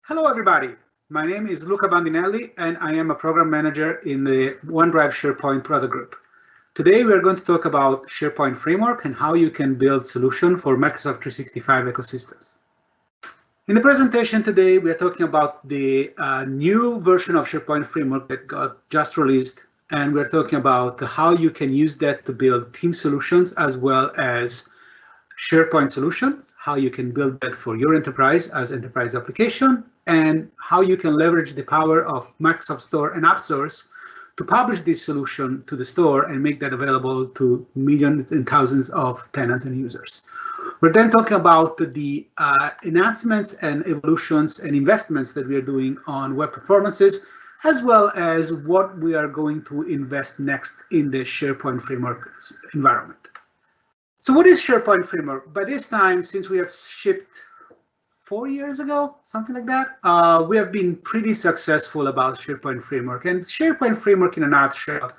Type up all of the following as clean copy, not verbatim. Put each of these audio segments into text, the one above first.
Hello, everybody. My name is Luca Bandinelli, and I am a program manager in the OneDrive SharePoint product group. Today, we are going to talk about SharePoint Framework and how you can build solutions for Microsoft 365 ecosystems. In the presentation today, we are talking about the new version of SharePoint Framework that got just released, and we're talking about how you can use that to build team solutions as well as SharePoint solutions, how you can build that for your enterprise as enterprise application, and how you can leverage the power of Microsoft Store and AppSource to publish this solution to the store and make that available to millions and thousands of tenants and users. We're then talking about the enhancements and evolutions and investments that we are doing on web performances, as well as what we are going to invest next in the SharePoint Framework environment. So what is SharePoint Framework? By this time, since we have shipped 4 years ago, something like that, we have been pretty successful about SharePoint Framework. And SharePoint Framework in a nutshell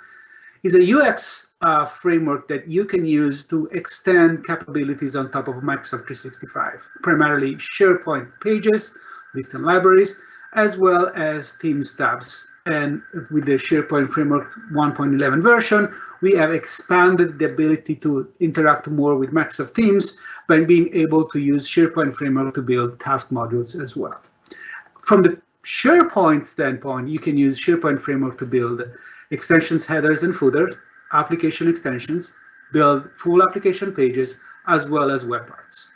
is a UX framework that you can use to extend capabilities on top of Microsoft 365, primarily SharePoint pages, lists and libraries, as well as Teams tabs. And with the SharePoint Framework 1.11 version, we have expanded the ability to interact more with Microsoft Teams by being able to use SharePoint Framework to build task modules as well. From the SharePoint standpoint, you can use SharePoint Framework to build extensions, headers, and footers, application extensions, build full application pages, as well as web parts.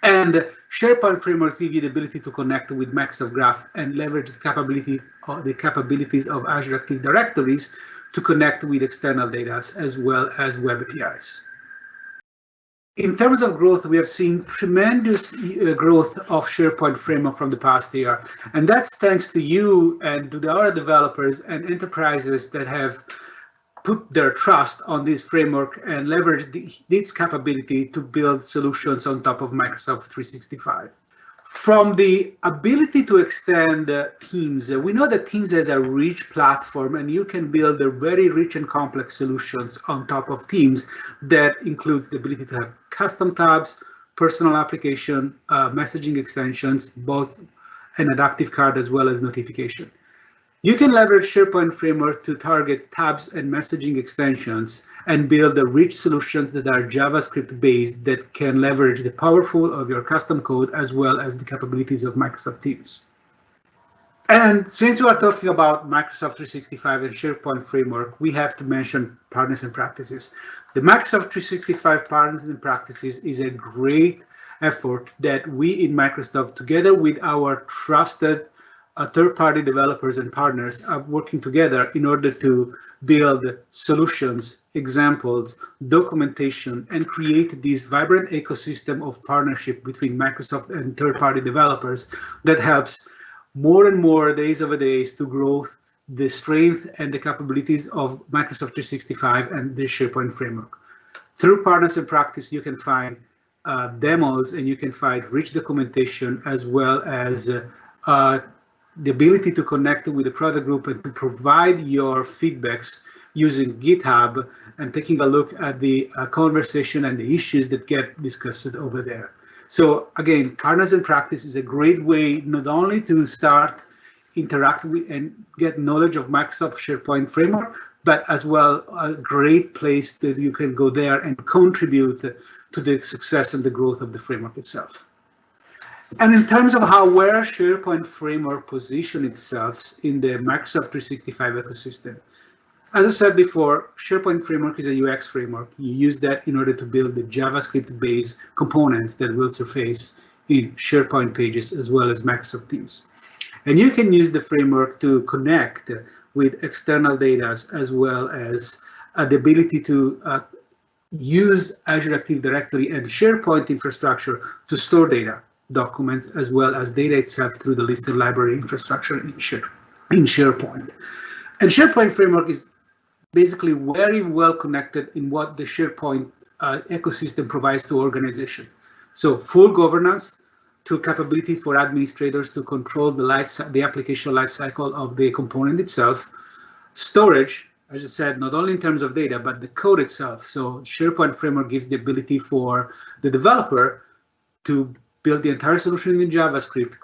And SharePoint frameworks give you the ability to connect with Microsoft Graph and leverage the capabilities of Azure Active Directories to connect with external data as well as web APIs. In terms of growth, we have seen tremendous growth of SharePoint framework from the past year. And that's thanks to you and to the other developers and enterprises that have put their trust on this framework and leverage its capability to build solutions on top of Microsoft 365. From the ability to extend Teams, we know that Teams has a rich platform and you can build very rich and complex solutions on top of Teams that includes the ability to have custom tabs, personal application, messaging extensions, both an adaptive card as well as notification. You can leverage SharePoint Framework to target tabs and messaging extensions and build the rich solutions that are JavaScript based that can leverage the powerful of your custom code as well as the capabilities of Microsoft Teams. And since we are talking about Microsoft 365 and SharePoint Framework, we have to mention partners and practices. The Microsoft 365 partners and practices is a great effort that we in Microsoft, together with our trusted third-party developers and partners, are working together in order to build solutions, examples, documentation, and create this vibrant ecosystem of partnership between Microsoft and third-party developers that helps more and more days over days to grow the strength and the capabilities of Microsoft 365 and the SharePoint framework. Through partners and practice, you can find demos and you can find rich documentation as well as the ability to connect with the product group and to provide your feedbacks using GitHub and taking a look at the conversation and the issues that get discussed over there. So again, partners in practice is a great way not only to start interact with and get knowledge of Microsoft SharePoint framework, but as well a great place that you can go there and contribute to the success and the growth of the framework itself. And in terms of where SharePoint Framework positions itself in the Microsoft 365 ecosystem, as I said before, SharePoint Framework is a UX framework. You use that in order to build the JavaScript-based components that will surface in SharePoint pages as well as Microsoft Teams. And you can use the framework to connect with external data as well as the ability to use Azure Active Directory and SharePoint infrastructure to store data, documents, as well as data itself through the listed library infrastructure in SharePoint. And SharePoint Framework is basically very well connected in what the SharePoint ecosystem provides to organizations. So full governance to capabilities for administrators to control the application lifecycle of the component itself, storage, as I said, not only in terms of data, but the code itself. So SharePoint Framework gives the ability for the developer to build the entire solution in JavaScript,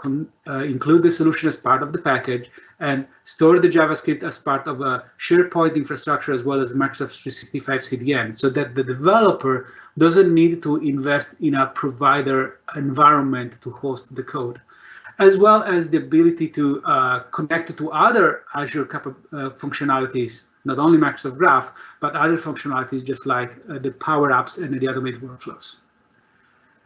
include the solution as part of the package, and store the JavaScript as part of a SharePoint infrastructure as well as Microsoft 365 CDN, so that the developer doesn't need to invest in a provider environment to host the code, as well as the ability to connect to other Azure functionalities, not only Microsoft Graph, but other functionalities just like the Power Apps and the automated workflows.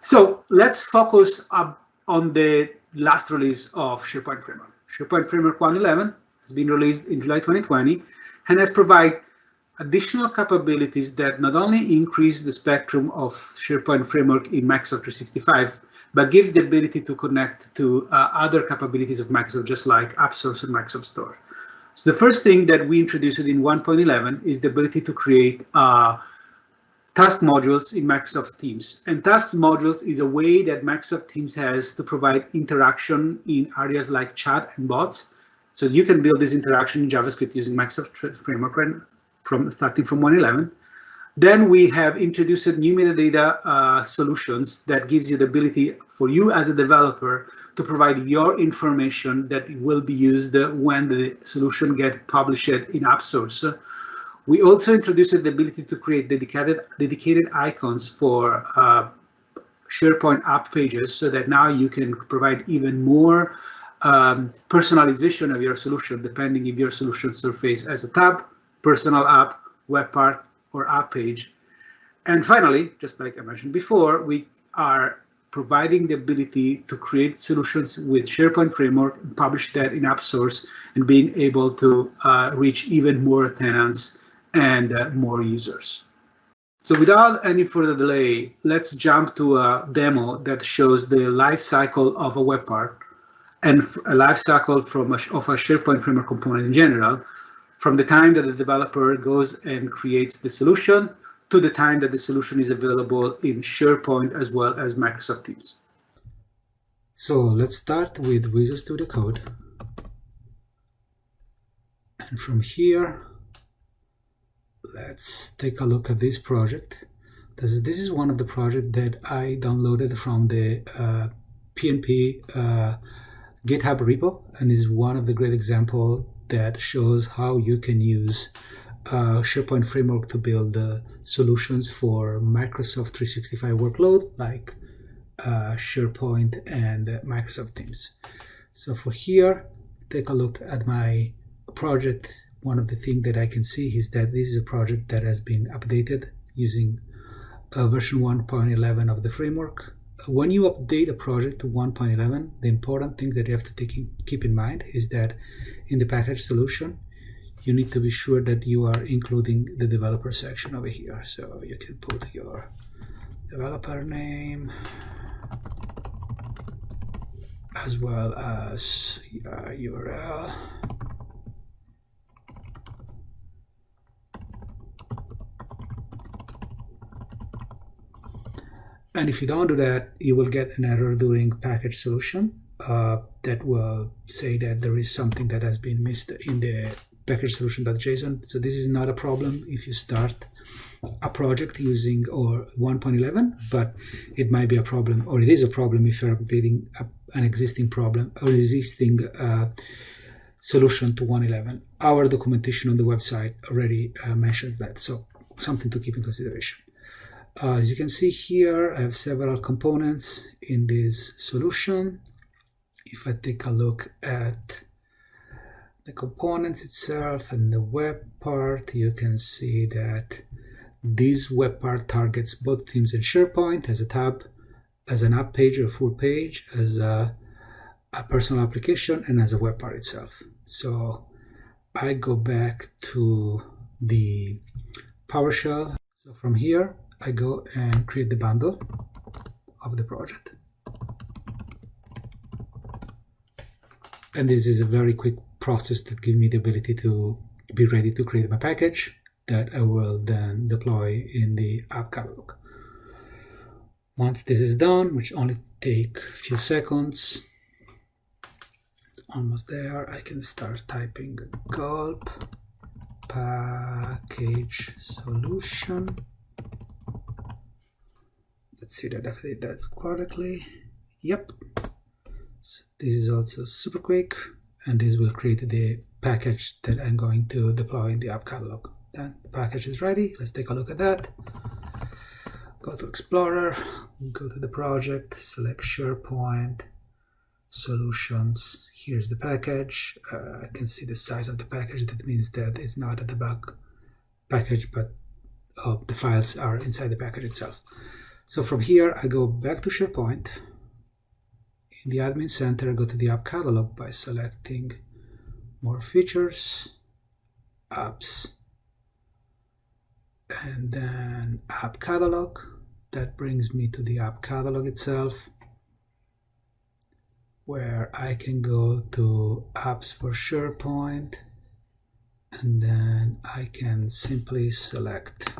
So let's focus on the last release of SharePoint Framework. SharePoint Framework 1.11 has been released in July 2020 and has provided additional capabilities that not only increase the spectrum of SharePoint Framework in Microsoft 365, but gives the ability to connect to other capabilities of Microsoft, just like AppSource and Microsoft Store. So the first thing that we introduced in 1.11 is the ability to create task modules in Microsoft Teams. And task modules is a way that Microsoft Teams has to provide interaction in areas like chat and bots. So you can build this interaction in JavaScript using Microsoft Framework starting from 1.11. Then we have introduced new metadata solutions that gives you the ability for you as a developer to provide your information that will be used when the solution gets published in AppSource. We also introduced the ability to create dedicated icons for SharePoint app pages, so that now you can provide even more personalization of your solution, depending if your solution surfaces as a tab, personal app, web part, or app page. And finally, just like I mentioned before, we are providing the ability to create solutions with SharePoint Framework, and publish that in AppSource, and being able to reach even more tenants and more users. So without any further delay, let's jump to a demo that shows the life cycle of a web part and a life cycle of a SharePoint Framework component in general, from the time that the developer goes and creates the solution to the time that the solution is available in SharePoint as well as Microsoft Teams. So let's start with Visual Studio Code. And from here, let's take a look at this project. This is one of the projects that I downloaded from the PNP GitHub repo, and is one of the great examples that shows how you can use SharePoint Framework to build solutions for Microsoft 365 workload like SharePoint and Microsoft Teams. So for here, take a look at my project. One of the things that I can see is that this is a project that has been updated using version 1.11 of the framework. When you update a project to 1.11, the important things that you have to keep in mind is that in the package solution, you need to be sure that you are including the developer section over here. So you can put your developer name as well as URL. And if you don't do that, you will get an error during package solution that will say that there is something that has been missed in the package solution.json. So this is not a problem if you start a project using 1.11, but it might be a problem, or it is a problem if you're updating an existing problem or existing solution to 1.11. Our documentation on the website already mentions that, so something to keep in consideration. As you can see here, I have several components in this solution. If I take a look at the components itself and the web part, you can see that this web part targets both Teams and SharePoint as a tab, as an app page or full page, as a personal application, and as a web part itself. So I go back to the PowerShell. So from here, I go and create the bundle of the project. And this is a very quick process that gives me the ability to be ready to create my package that I will then deploy in the app catalog. Once this is done, which only take a few seconds, it's almost there, I can start typing gulp package solution. Let's see that I did that correctly. Yep. So this is also super quick, and this will create the package that I'm going to deploy in the app catalog. Then the package is ready. Let's take a look at that. Go to Explorer, go to the project, select SharePoint Solutions. Here's the package. I can see the size of the package. That means that it's not a debug package, but the files are inside the package itself. So from here, I go back to SharePoint. In the admin center, I go to the app catalog by selecting more features, apps, and then app catalog. That brings me to the app catalog itself, where I can go to apps for SharePoint, and then I can simply select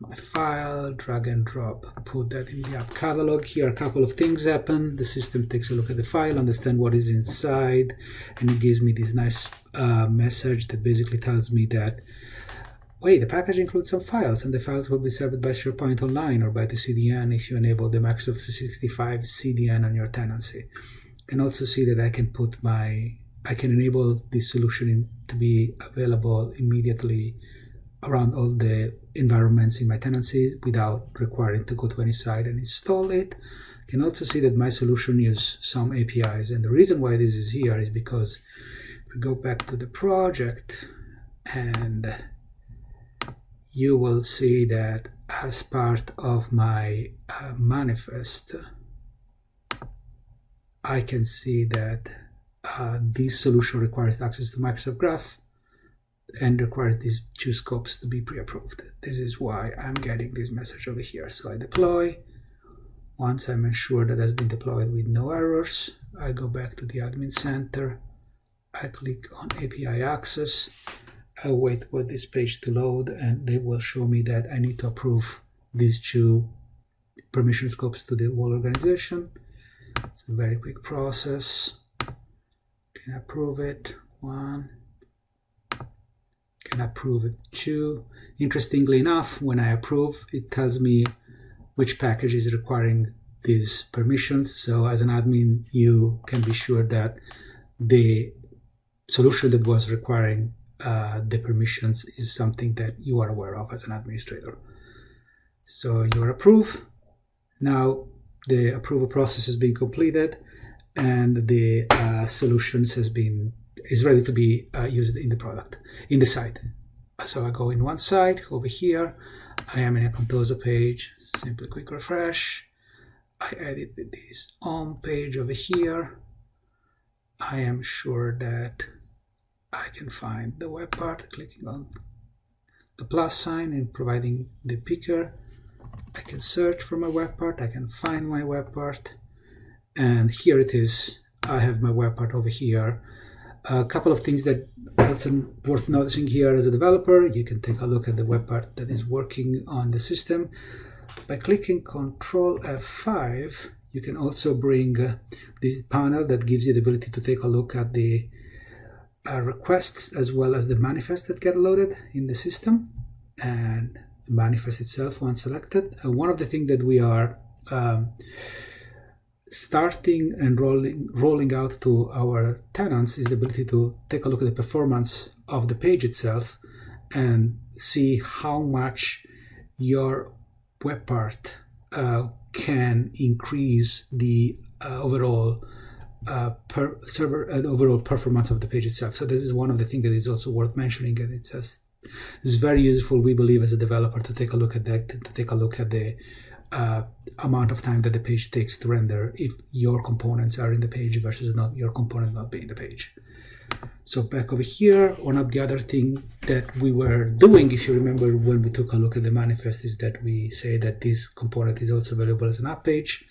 my file, drag and drop, put that in the app catalog. Here a couple of things happen. The system takes a look at the file, understand what is inside, and it gives me this nice message that basically tells me that, wait, the package includes some files, and the files will be served by SharePoint Online or by the CDN if you enable the Microsoft 365 CDN on your tenancy. You can also see that I can enable this solution to be available immediately around all the environments in my tenancy without requiring to go to any site and install it. You can also see that my solution uses some APIs, and the reason why this is here is because if we go back to the project, and you will see that as part of my manifest, I can see that this solution requires access to Microsoft Graph and requires these two scopes to be pre-approved. This is why I'm getting this message over here. So I deploy. Once I'm ensured that has been deployed with no errors, I go back to the admin center. I click on API access. I wait for this page to load, and they will show me that I need to approve these two permission scopes to the whole organization. It's a very quick process. Can approve it. 1. Can approve it. 2. Interestingly enough, when I approve, it tells me which package is requiring these permissions. So as an admin, you can be sure that the solution that was requiring the permissions is something that you are aware of as an administrator. So you are approved. Now the approval process has been completed, and the solutions is ready to be used in the product, in the site. So I go in one side over here. I am in a Contoso page. Simply quick refresh. I edit this home page over here. I am sure that I can find the web part, clicking on the plus sign and providing the picker. I can search for my web part. I can find my web part, and here it is. I have my web part over here. A couple of things that's worth noticing here as a developer. You can take a look at the web part that is working on the system. By clicking Control F5, you can also bring this panel that gives you the ability to take a look at the requests as well as the manifest that get loaded in the system, and the manifest itself once selected. One of the things that we are starting and rolling out to our tenants is the ability to take a look at the performance of the page itself and see how much your web part can increase the overall overall performance of the page itself. So this is one of the things that is also worth mentioning, and it's very useful, we believe, as a developer, to take a look at that, to take a look at the amount of time that the page takes to render if your components are in the page versus not your component not being in the page. So back over here, one of the other thing that we were doing, if you remember when we took a look at the manifest, is that we say that this component is also available as an app page.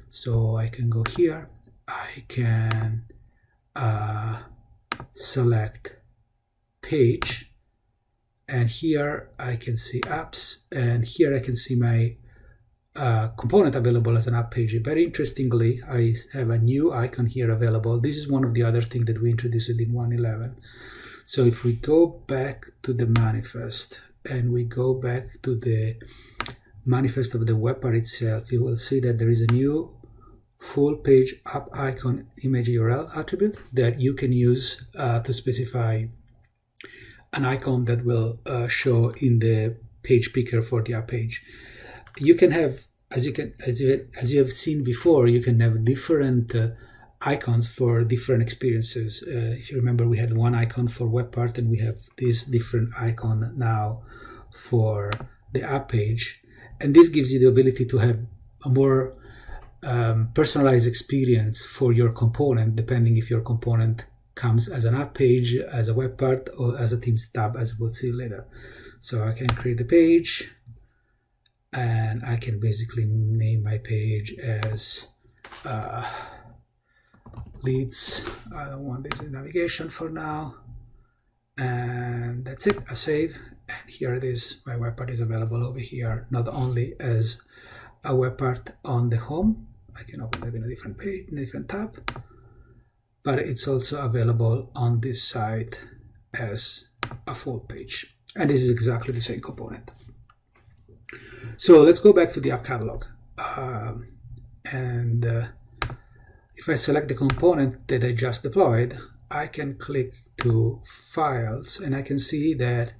So I can go here, I can select page, and here I can see apps, and here I can see my component available as an app page. Very interestingly, I have a new icon here available. This is one of the other things that we introduced in 1.11. So if we go back to the manifest and we go back to the manifest of the web part itself, you will see that there is a new full page app icon image URL attribute that you can use to specify an icon that will show in the page picker for the app page. You can have, as you have seen before, you can have different icons for different experiences. If you remember, we had one icon for web part, and we have this different icon now for the app page. And this gives you the ability to have a more personalized experience for your component, depending if your component comes as an app page, as a web part, or as a Teams tab, as we'll see later. So I can create a page, and I can basically name my page as leads. I don't want this in navigation for now, and that's it. I save, and here it is. My web part is available over here, not only as a web part on the home. I can open it in a different page, in a different tab, but it's also available on this side as a full page. And this is exactly the same component. So let's go back to the app catalog. If I select the component that I just deployed, I can click to Files, and I can see that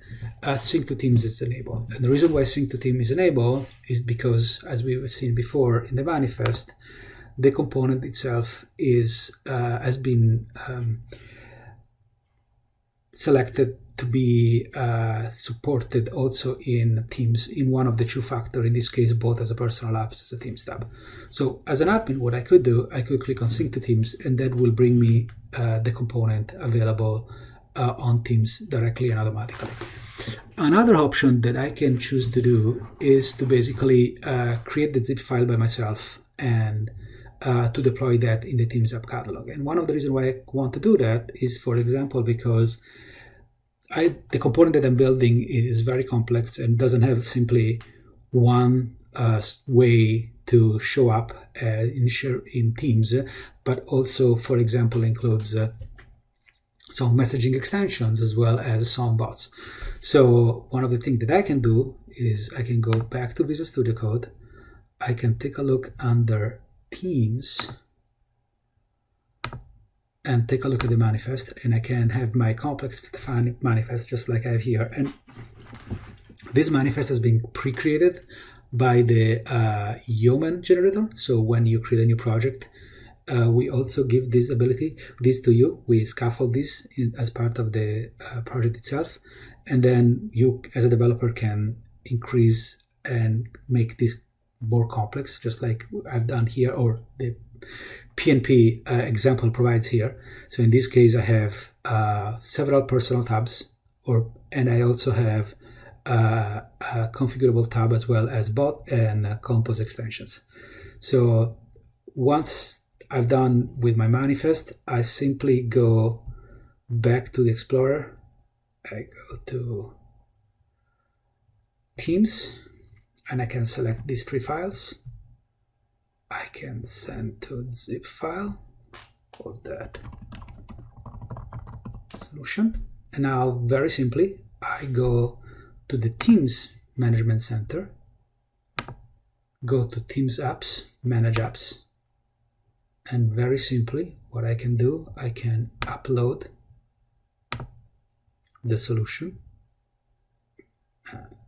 Sync to Teams is enabled. And the reason why Sync to Teams is enabled is because, as we've seen before in the manifest, the component itself has been selected to be supported also in Teams in one of the two factors, in this case both as a personal app as a Teams tab. So as an admin, what I could do, I could click on Sync to Teams, and that will bring me the component available on Teams directly and automatically. Another option that I can choose to do is to basically create the zip file by myself and to deploy that in the Teams app catalog. And one of the reasons why I want to do that is, for example, because the component that I'm building is very complex and doesn't have simply one way to show up in Teams, but also, for example, includes some messaging extensions as well as some bots. So one of the things that I can do is I can go back to Visual Studio Code. I can take a look under Teams and take a look at the manifest, and I can have my complex defined manifest just like I have here. And this manifest has been pre-created by the Yeoman generator. So when you create a new project, we also give this ability, this to you. We scaffold this as part of the project itself, and then you as a developer can increase and make this more complex, just like I've done here, or the PNP example provides here. So in this case, I have several personal tabs, and I also have a configurable tab as well as bot and compose extensions. So once I've done with my manifest, I simply go back to the Explorer. I go to Teams, and I can select these three files. I can send to zip file for that solution. And now, very simply, I go to the Teams Management Center, go to Teams Apps, Manage Apps, and very simply, what I can do, I can upload the solution.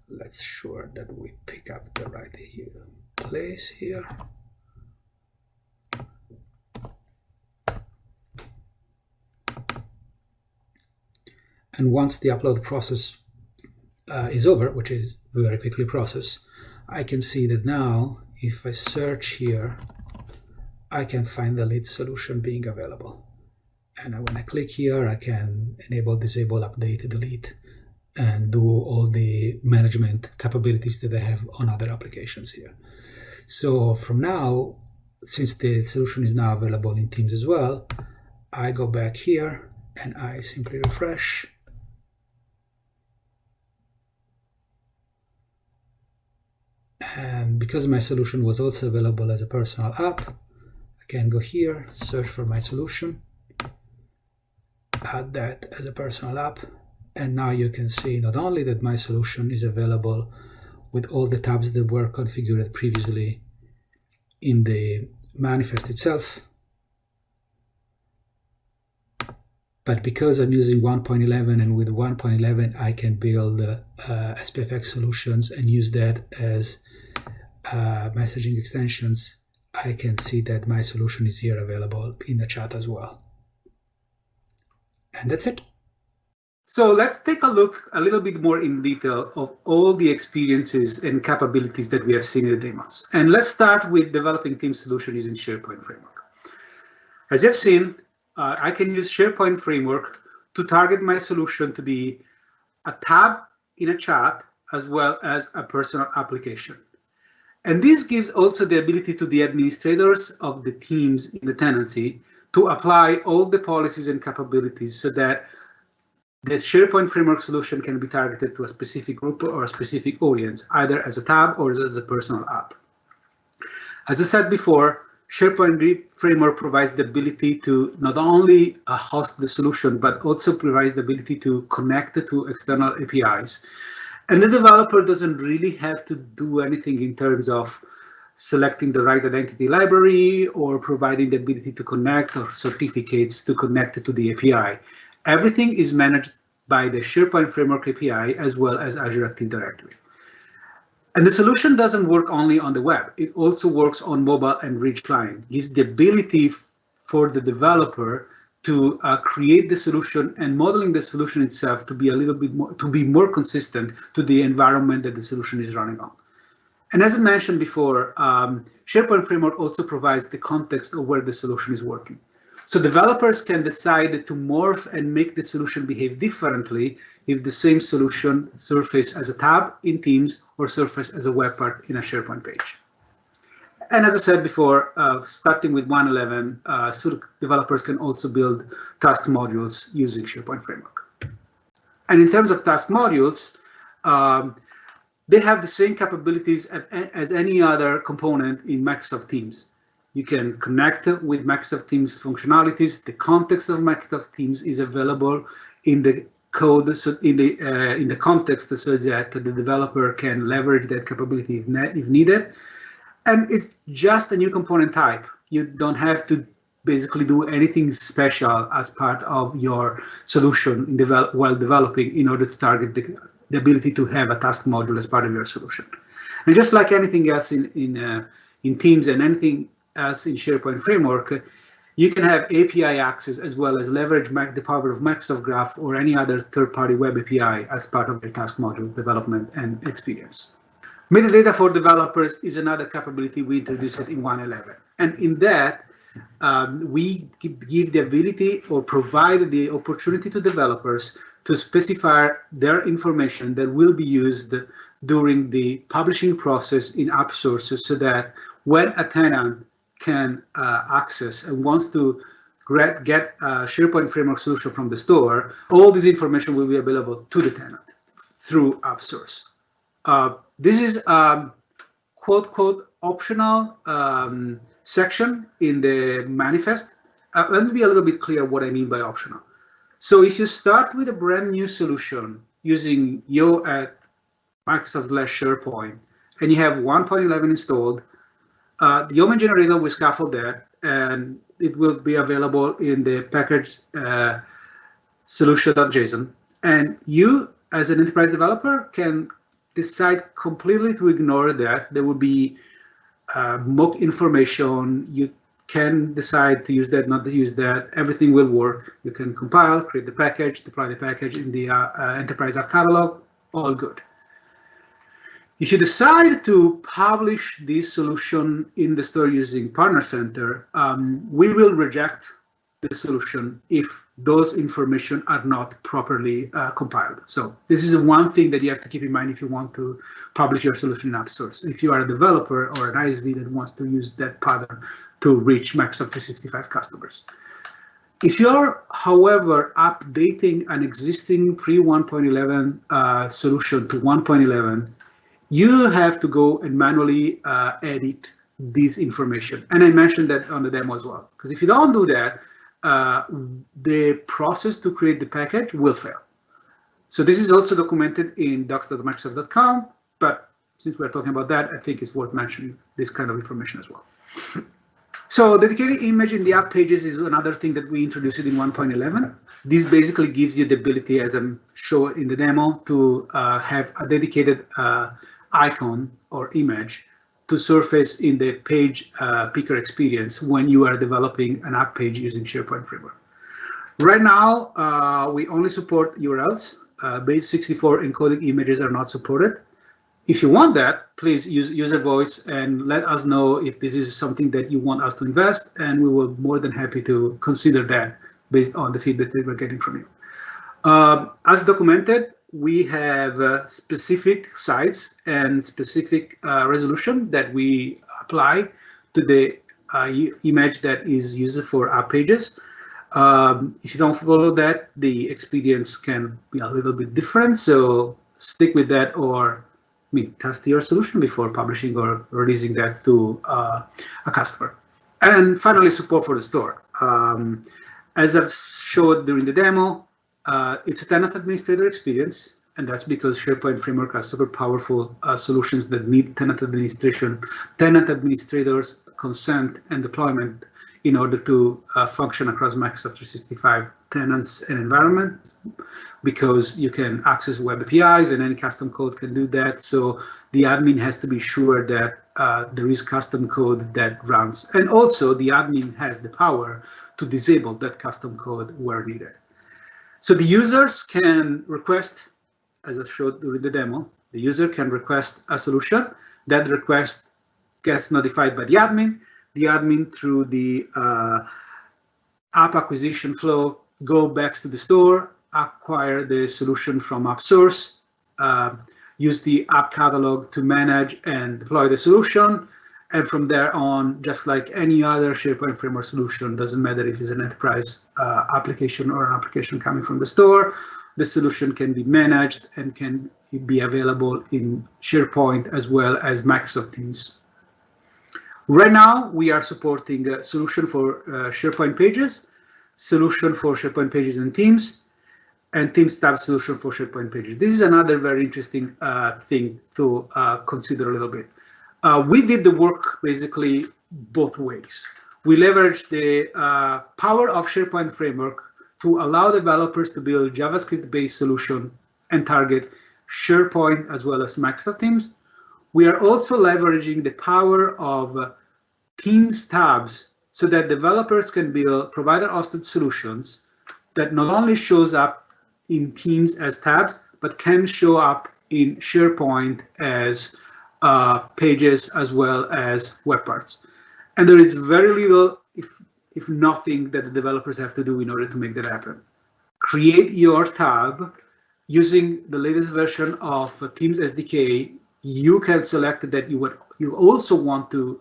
Let's sure that we pick up the right place here. And once the upload process is over, which is very quickly processed, I can see that now, if I search here, I can find the lead solution being available. And when I click here, I can enable, disable, update, delete, and do all the management capabilities that I have on other applications here. So from now, since the solution is now available in Teams as well, I go back here and I simply refresh. And because my solution was also available as a personal app, I can go here, search for my solution, add that as a personal app, and now you can see not only that my solution is available with all the tabs that were configured previously in the manifest itself. But because I'm using 1.11, and with 1.11 I can build SPFx solutions and use that as messaging extensions, I can see that my solution is here available in the chat as well. And that's it. So let's take a look a little bit more in detail of all the experiences and capabilities that we have seen in the demos. And let's start with developing team solution using SharePoint Framework. As you've seen, I can use SharePoint Framework to target my solution to be a tab in a chat as well as a personal application. And this gives also the ability to the administrators of the teams in the tenancy to apply all the policies and capabilities so that the SharePoint Framework solution can be targeted to a specific group or a specific audience, either as a tab or as a personal app. As I said before, SharePoint Framework provides the ability to not only host the solution, but also provide the ability to connect it to external APIs. And the developer doesn't really have to do anything in terms of selecting the right identity library or providing the ability to connect or certificates to connect to the API. Everything is managed by the SharePoint Framework API as well as Azure Active Directory. And the solution doesn't work only on the web. It also works on mobile and rich client. It gives the ability for the developer to create the solution and modeling the solution itself to be a little bit more, to be more consistent to the environment that the solution is running on. And as I mentioned before, SharePoint Framework also provides the context of where the solution is working. So developers can decide to morph and make the solution behave differently if the same solution surfaces as a tab in Teams or surfaces as a web part in a SharePoint page. And as I said before, starting with 1.11, so developers can also build task modules using SharePoint Framework. And in terms of task modules, they have the same capabilities as any other component in Microsoft Teams. You can connect with Microsoft Teams functionalities. The context of Microsoft Teams is available in the code, so in the context, so that the developer can leverage that capability if needed. And it's just a new component type. You don't have to basically do anything special as part of your solution while developing in order to target the ability to have a task module as part of your solution. And just like anything else in Teams and anything else in SharePoint Framework, you can have API access as well as leverage the power of Microsoft Graph or any other third-party web API as part of your task module development and experience. Metadata for developers is another capability we introduced in 1.11. And in that, we give the ability or provide the opportunity to developers to specify their information that will be used during the publishing process in AppSource, so that when a tenant can access and wants to get a SharePoint Framework solution from the store, all this information will be available to the tenant through AppSource. This is a quote optional section in the manifest. Let me be a little bit clear what I mean by optional. So if you start with a brand new solution using Yo at Microsoft/SharePoint and you have 1.11 installed, the Yeoman generator will scaffold that, and it will be available in the package solution.json. And you, as an enterprise developer, can decide completely to ignore that. There will be mock information. You can decide to use that, not to use that. Everything will work. You can compile, create the package, deploy the package in the enterprise app catalog, all good. If you decide to publish this solution in the store using Partner Center, we will reject the solution if those information are not properly compiled. So this is one thing that you have to keep in mind if you want to publish your solution in AppSource. If you are a developer or an ISV that wants to use that pattern to reach Microsoft 365 customers. If you're, however, updating an existing pre-1.11 solution to 1.11, you have to go and manually edit this information. And I mentioned that on the demo as well, because if you don't do that, the process to create the package will fail. So this is also documented in docs.microsoft.com, but since we're talking about that, I think it's worth mentioning this kind of information as well. So dedicated image in the app pages is another thing that we introduced in 1.11. This basically gives you the ability, as I'm showing in the demo, to have a dedicated icon or image to surface in the page picker experience when you are developing an app page using SharePoint Framework. Right now, we only support URLs. Base64 encoded images are not supported. If you want that, please use user voice and let us know if this is something that you want us to invest, and we will be more than happy to consider that based on the feedback that we're getting from you. As documented, we have specific size and specific resolution that we apply to the image that is used for app pages. If you don't follow that, the experience can be a little bit different, so stick with that, or test your solution before publishing or releasing that to a customer. And finally, support for the store. As I've showed during the demo, it's a tenant administrator experience, and that's because SharePoint Framework has super powerful solutions that need tenant administrators' consent and deployment in order to function across Microsoft 365 tenants and environments, because you can access web APIs and any custom code can do that. So the admin has to be sure that there is custom code that runs. And also the admin has the power to disable that custom code where needed. So the users can request, as I showed during the demo, the user can request a solution. That request gets notified by the admin. The admin, through the app acquisition flow, go back to the store, acquire the solution from AppSource, use the app catalog to manage and deploy the solution. And from there on, just like any other SharePoint Framework solution, doesn't matter if it's an enterprise application or an application coming from the store, the solution can be managed and can be available in SharePoint as well as Microsoft Teams. Right now, we are supporting a solution for SharePoint Pages, solution for SharePoint Pages and Teams, and Teams tab solution for SharePoint Pages. This is another very interesting thing to consider a little bit. We did the work basically both ways. We leveraged the power of SharePoint Framework to allow developers to build JavaScript-based solution and target SharePoint as well as Microsoft Teams. We are also leveraging the power of Teams tabs so that developers can build provider-hosted solutions that not only shows up in Teams as tabs, but can show up in SharePoint as pages as well as web parts. And there is very little, if nothing, that the developers have to do in order to make that happen. Create your tab using the latest version of Teams SDK. You can select that you also want to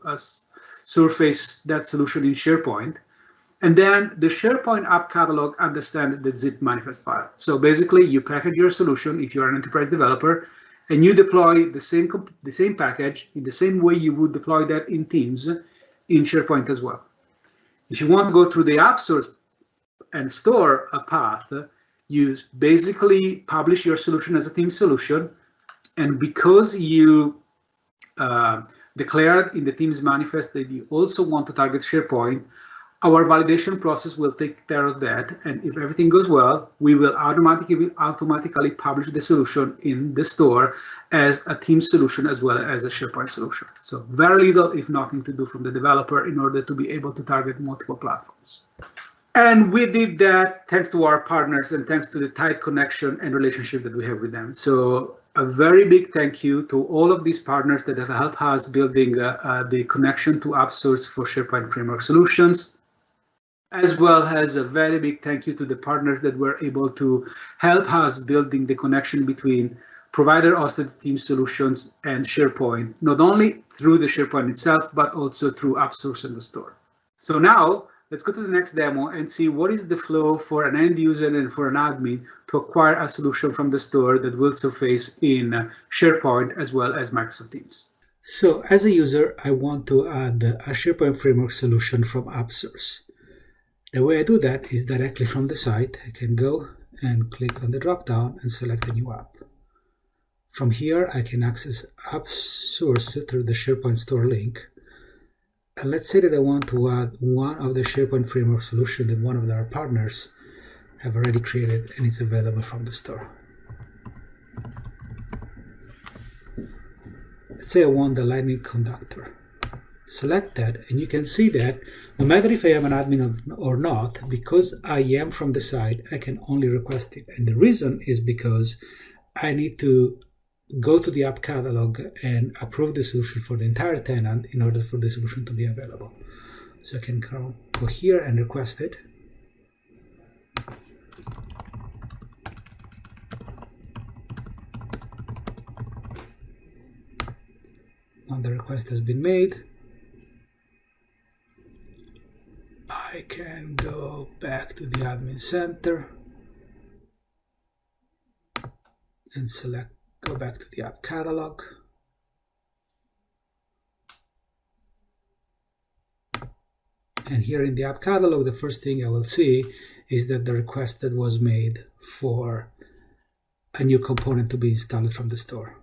surface that solution in SharePoint. And then the SharePoint app catalog understands the zip manifest file. So basically, you package your solution if you're an enterprise developer, and you deploy the same package in the same way you would deploy that in Teams in SharePoint as well. If you want to go through the AppSource and store a path, you basically publish your solution as a Teams solution. And because you declared in the Teams manifest that you also want to target SharePoint, our validation process will take care of that. And if everything goes well, we will automatically publish the solution in the store as a Teams solution as well as a SharePoint solution. So very little, if nothing, to do from the developer in order to be able to target multiple platforms. And we did that thanks to our partners and thanks to the tight connection and relationship that we have with them. So a very big thank you to all of these partners that have helped us building the connection to AppSource for SharePoint Framework solutions, as well as a very big thank you to the partners that were able to help us building the connection between provider-hosted Teams solutions and SharePoint, not only through the SharePoint itself, but also through AppSource and the store. So now, let's go to the next demo and see what is the flow for an end user and for an admin to acquire a solution from the store that will surface in SharePoint as well as Microsoft Teams. So as a user, I want to add a SharePoint Framework solution from AppSource. The way I do that is directly from the site. I can go and click on the drop-down and select a new app. From here, I can access AppSource through the SharePoint store link. And let's say that I want to add one of the SharePoint Framework solution that one of our partners have already created, and it's available from the store. Let's say I want the lightning conductor. Select that, and you can see that no matter if I am an admin or not, because I am from the site, I can only request it. And the reason is because I need to go to the app catalog and approve the solution for the entire tenant in order for the solution to be available. So I can go here and request it. When the request has been made, I can go back to the admin center and go back to the app catalog. And here in the app catalog, the first thing I will see is that the request that was made for a new component to be installed from the store.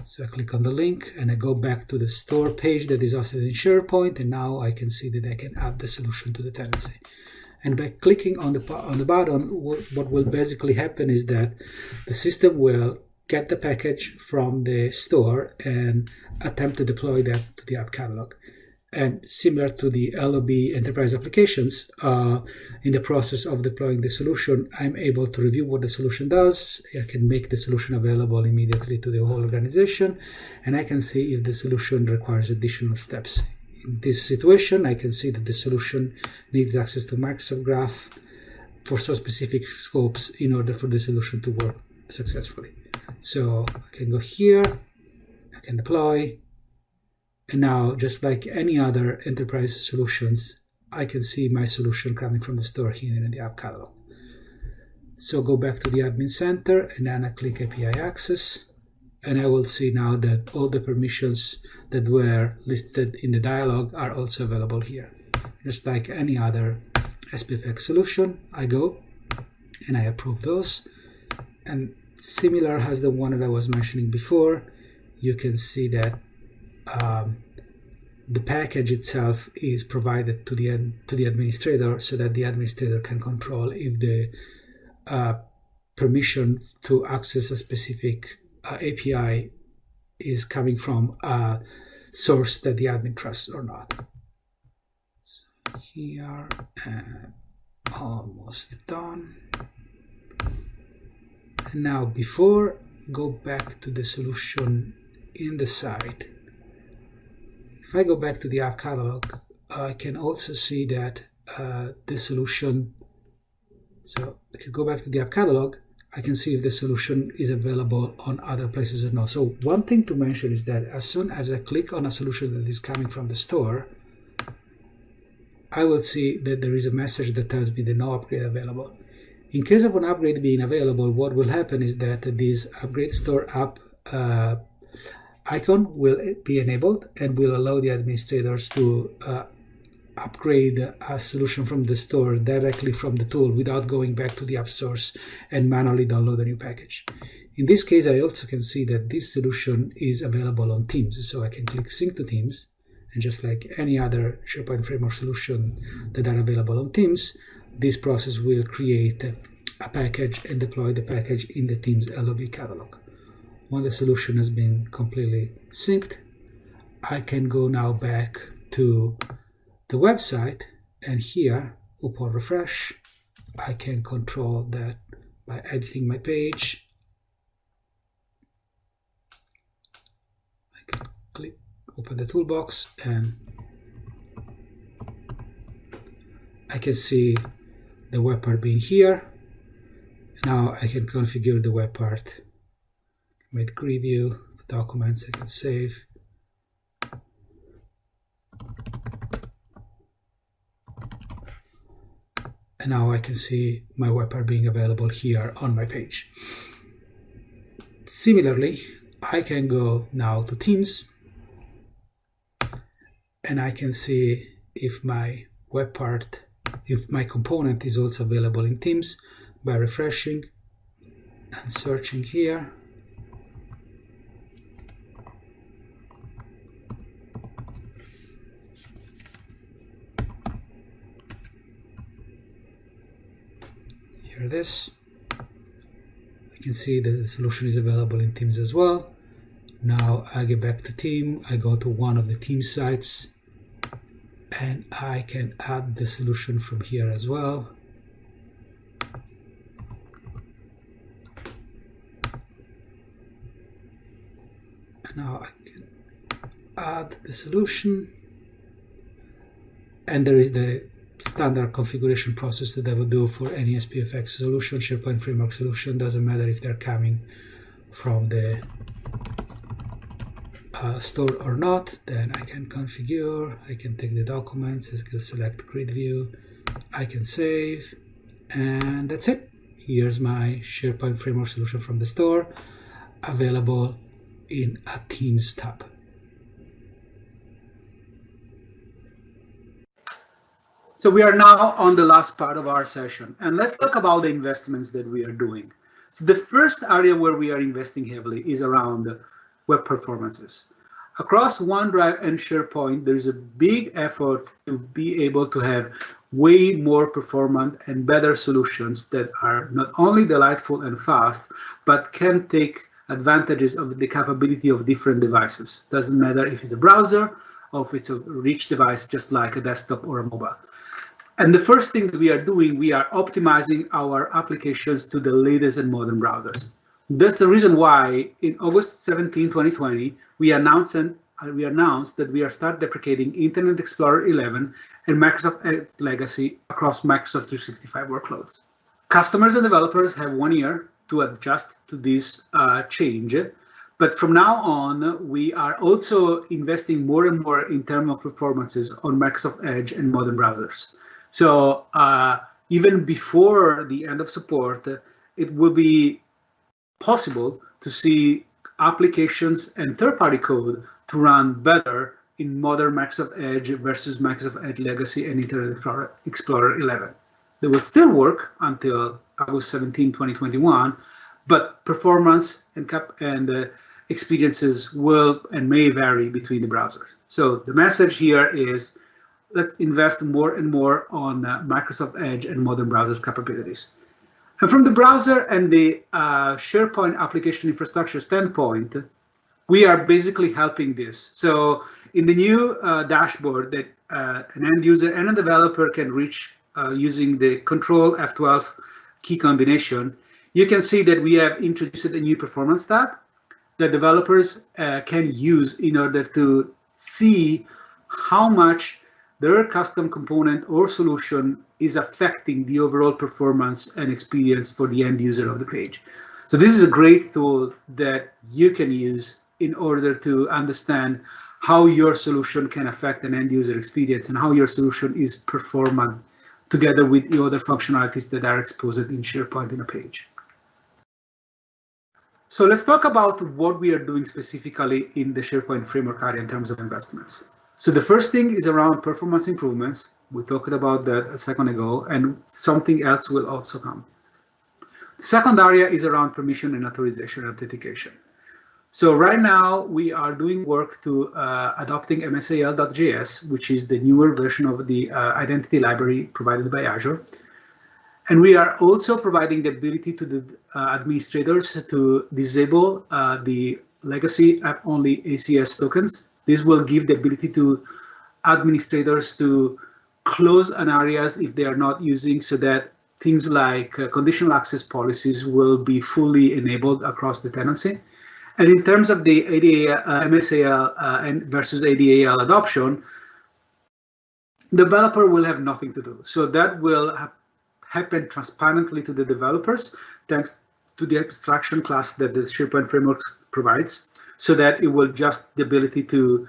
So I click on the link and I go back to the store page that is hosted in SharePoint, and now I can see that I can add the solution to the tenancy. And by clicking on the button, what will basically happen is that the system will get the package from the store and attempt to deploy that to the app catalog. And similar to the LOB enterprise applications, in the process of deploying the solution, I'm able to review what the solution does. I can make the solution available immediately to the whole organization, and I can see if the solution requires additional steps. In this situation, I can see that the solution needs access to Microsoft Graph for some specific scopes in order for the solution to work successfully. So I can go here, I can deploy, and now, just like any other enterprise solutions, I can see my solution coming from the store here in the app catalog. So go back to the admin center, and then I click API access, and I will see now that all the permissions that were listed in the dialog are also available here. Just like any other SPFx solution, I go and I approve those. And similar as the one that I was mentioning before, you can see that the package itself is provided to the administrator, so that the administrator can control if the permission to access a specific API is coming from a source that the admin trusts or not. So here, and almost done. And now, before go back to the solution in the site, if I go back to the app catalog, I can also see that the solution, so if you go back to the app catalog, I can see if the solution is available on other places or not. So one thing to mention is that as soon as I click on a solution that is coming from the store, I will see that there is a message that tells me the no upgrade available. In case of an upgrade being available, what will happen is that this upgrade store app icon will be enabled and will allow the administrators to upgrade a solution from the store directly from the tool without going back to the AppSource and manually download a new package. In this case, I also can see that this solution is available on Teams, so I can click Sync to Teams, and just like any other SharePoint Framework solution that are available on Teams, this process will create a package and deploy the package in the Teams LOB catalog. When the solution has been completely synced, I can go now back to the website, and here, upon refresh, I can control that by editing my page. I can click, open the toolbox, and I can see the web part being here. Now I can configure the web part. Make review, documents I can save. And now I can see my web part being available here on my page. Similarly, I can go now to Teams, and I can see if my web part, if my component is also available in Teams by refreshing and searching here. Here it is. I can see that the solution is available in Teams as well. Now I get back to Team. I go to one of the Teams sites, and I can add the solution from here as well. And now I can add the solution, and there is the standard configuration process that I would do for any SPFx solution, SharePoint Framework solution. Doesn't matter if they're coming from the store or not. Then I can configure, I can take the documents, I can select grid view, I can save, and that's it. Here's my SharePoint Framework solution from the store, available in a Teams tab. So we are now on the last part of our session, and let's talk about the investments that we are doing. So the first area where we are investing heavily is around web performances. Across OneDrive and SharePoint, there is a big effort to be able to have way more performant and better solutions that are not only delightful and fast, but can take advantages of the capability of different devices. Doesn't matter if it's a browser or if it's a rich device, just like a desktop or a mobile. And the first thing that we are doing, we are optimizing our applications to the latest and modern browsers. That's the reason why in August 17, 2020, we announced that we are start deprecating Internet Explorer 11 and Microsoft Edge Legacy across Microsoft 365 workloads. Customers and developers have 1 year to adjust to this change. But from now on, we are also investing more and more in terms of performances on Microsoft Edge and modern browsers. So even before the end of support, it will be possible to see applications and third-party code to run better in modern Microsoft Edge versus Microsoft Edge Legacy and Internet Explorer 11. They will still work until August 17, 2021, but performance and experiences will and may vary between the browsers. So the message here is, let's invest more and more on Microsoft Edge and modern browsers capabilities. And from the browser and the SharePoint application infrastructure standpoint, we are basically helping this. So in the new dashboard that an end user and a developer can reach using the Control F12 key combination, you can see that we have introduced a new performance tab that developers can use in order to see how much their custom component or solution is affecting the overall performance and experience for the end user of the page. So this is a great tool that you can use in order to understand how your solution can affect an end user experience and how your solution is performant together with the other functionalities that are exposed in SharePoint in a page. So let's talk about what we are doing specifically in the SharePoint framework area in terms of investments. So the first thing is around performance improvements. We talked about that a second ago, and something else will also come. The second area is around permission and authorization and authentication. So right now we are doing work to adopting MSAL.js, which is the newer version of the identity library provided by Azure. And we are also providing the ability to the administrators to disable the legacy app-only ACS tokens. This will give the ability to administrators to close an areas if they are not using, so that things like conditional access policies will be fully enabled across the tenancy. And in terms of the MSAL and versus ADAL adoption, the developer will have nothing to do. So that will happen transparently to the developers, thanks to the abstraction class that the SharePoint framework provides, so that it will just the ability to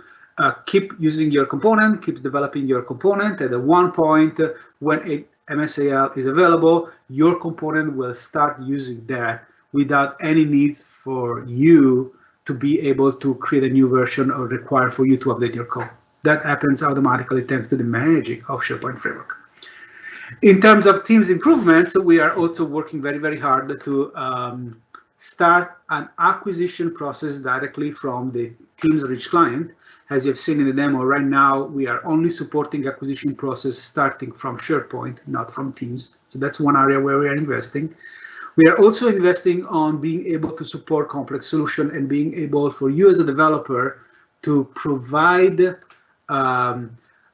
keep using your component, keeps developing your component, and at one point when a MSAL is available, your component will start using that without any needs for you to be able to create a new version or require for you to update your code. That happens automatically thanks to the magic of SharePoint framework. In terms of Teams improvements, we are also working very, very hard to start an acquisition process directly from the Teams or each client. As you've seen in the demo, right now we are only supporting acquisition process starting from SharePoint, not from Teams. So that's one area where we are investing. We are also investing on being able to support complex solution and being able for you as a developer to provide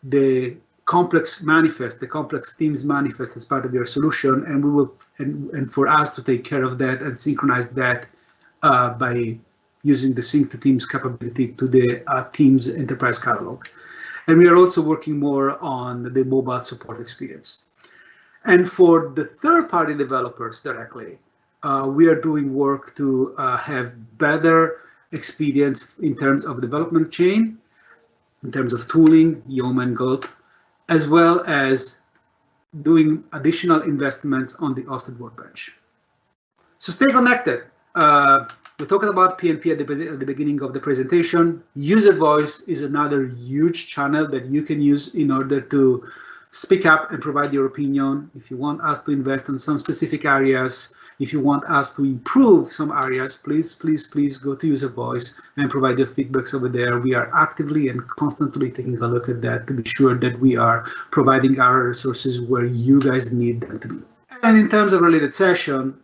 the complex manifest, the complex Teams manifest as part of your solution, and we will and for us to take care of that and synchronize that by using the sync to Teams capability to the Teams enterprise catalog. And we are also working more on the mobile support experience. And for the third-party developers directly, we are doing work to have better experience in terms of development chain, in terms of tooling, YOM and Gulp, as well as doing additional investments on the hosted workbench. So stay connected. We talked about PnP at the beginning of the presentation. User voice is another huge channel that you can use in order to speak up and provide your opinion. If you want us to invest in some specific areas, if you want us to improve some areas, please go to user voice and provide your feedbacks over there. We are actively and constantly taking a look at that to be sure that we are providing our resources where you guys need them to be. And in terms of related session,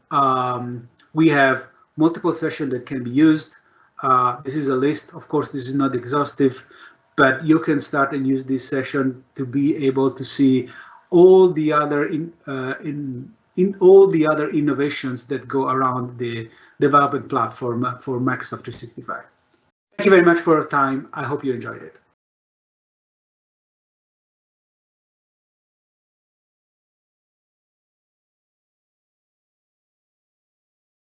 we have multiple sessions that can be used. This is a list. Of course, this is not exhaustive, but you can start and use this session to be able to see all the other all the other innovations that go around the development platform for Microsoft 365. Thank you very much for your time. I hope you enjoyed it.